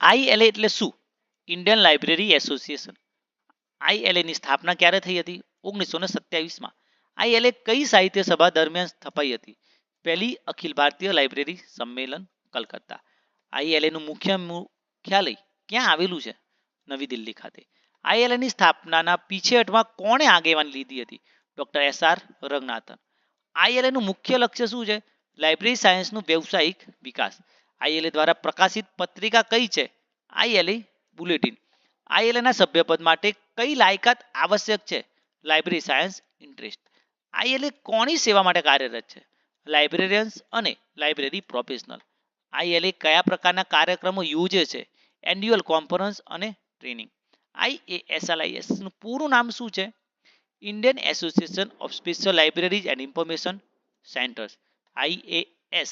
આઈએલએ એટલે શું? Indian library association. આઈએલએ ની સ્થાપના ક્યારે થઈ હતી? 1927માં. આઈએલએ કઈ સાહિત્ય સભા દરમિયાન સ્થપાઈ હતી? પહેલી અખિલ ભારતીય લાઇબ્રેરી સંમેલન, કલકત્તા. આઈએલએ નું મુખ્યાલય ક્યાં આવેલું છે? નવી દિલ્હી ખાતે. આઈએલએ ની સ્થાપનાના પીછેહઠમાં કોણે આગેવાની લીધી હતી? ડોક્ટર એસ.આર. રંગનાથન. આઈએલએ નું મુખ્ય લક્ષ્ય શું છે? લાઇબ્રેરી સાયન્સનું વ્યવસાયિક વિકાસ. આઈએલએ દ્વારા પ્રકાશિત પત્રિકા કઈ છે? આઈએલએ બુલેટિન. આઈએલએના સભ્યપદ માટે કઈ લાયકાત આવશ્યક છે? Library science interest. આઈએલએ કોની સેવા માટે કાર્યરત છે? લાઇબ્રેરિયન્સ અને લાઇબ્રેરી પ્રોફેશનલ. આઈએલએ કયા પ્રકારના કાર્યક્રમો યોજે છે? એન્યુઅલ કોન્ફરન્સ અને ટ્રેનિંગ. આઈએએસએલઆઈએસ નું પૂરું નામ શું છે? Indian association of special libraries and information centres. IAS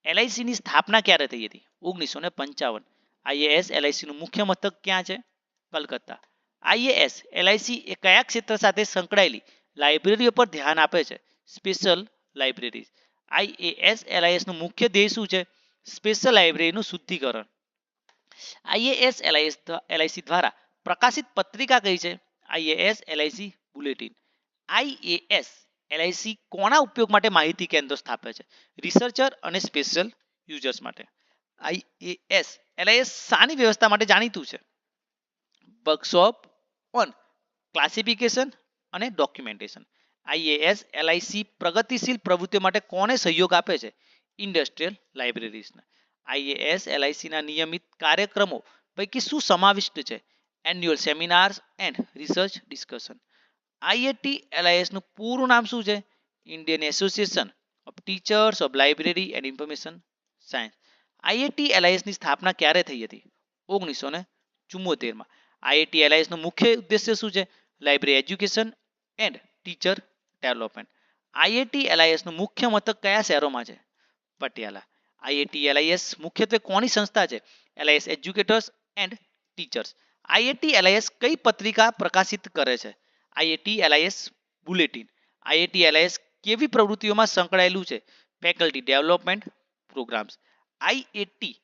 LIC ની સ્થાપના ક્યારે થઈ હતી? 1955. આઈએએસ એલઆઈસી નું મુખ્ય મથક ક્યાં છે? કલકત્તા. આઈએએસ એલઆઈસી એ કયા ક્ષેત્ર સાથે સંકળાયેલી લાઇબ્રેરીઓ પર ધ્યાન આપે છે? Special libraries. આઈએએસ એલઆઈએસ નું મુખ્ય ધ્યેય શું છે? સ્પેશિયલ લાઇબ્રેરીનું શુદ્ધિકરણ. આઈએએસ એલઆઈસી દ્વારા પ્રકાશિત પત્રિકા કઈ છે? IAS LIC bulletin. IAS LIC કોના ઉપયોગ માટે માહિતી કેન્દ્ર સ્થાપે છે? રિસર્ચર અને સ્પેશિયલ યુઝર્સ માટે. આઈએએસ એલઆઈએસ શાની વ્યવસ્થા માટે જાણીતું છે? વર્કશોપ ઓન ક્લાસિફિકેશન અને ડોક્યુમેન્ટેશન. આઈએએસ એલઆઈસી પ્રગતિશીલ પ્રવૃત્તિઓ માટે કોને સહયોગ આપે છે? ઇન્ડસ્ટ્રીયલ લાઇબ્રેરીઝને. આઈએએસ એલઆઈસીના નિયમિત કાર્યક્રમો પૈકી શું સમાવિષ્ટ છે? Annual seminars and research discussion. IAT LIS નું પૂરું નામ શું છે? Indian association of teachers of library and information science. IAT LIS ની સ્થાપના ક્યારે થઈ હતી? 1974માં. આઈએટી એલઆઈએસ નું મુખ્ય ઉદ્દેશ્ય શું છે? Library education and teacher development. IAT LIS નું મુખ્ય મથક કયા શહેરોમાં છે? પટિયાલા. આઈએટી એલઆઈએસ મુખ્યત્વે કોની સંસ્થા છે? LIS educators and teachers. IAT LIS કઈ પત્રિકા પ્રકાશિત કરે છે? આઈએટી એલઆઈએસ બુલેટિન. આઈએટી એલઆઈએસ કેવી પ્રવૃત્તિઓમાં સંકળાયેલું છે? Faculty development programmes. IAT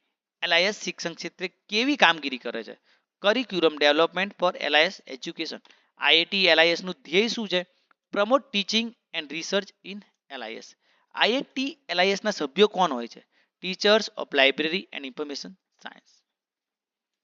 LIS શિક્ષણ ક્ષેત્રે કેવી કામગીરી કરે છે? Curriculum development for LIS education. IAT LIS નું ધ્યેય શું છે? Promote teaching and research in LIS. IAT LIS ના સભ્યો કોણ હોય છે? Teachers of library and information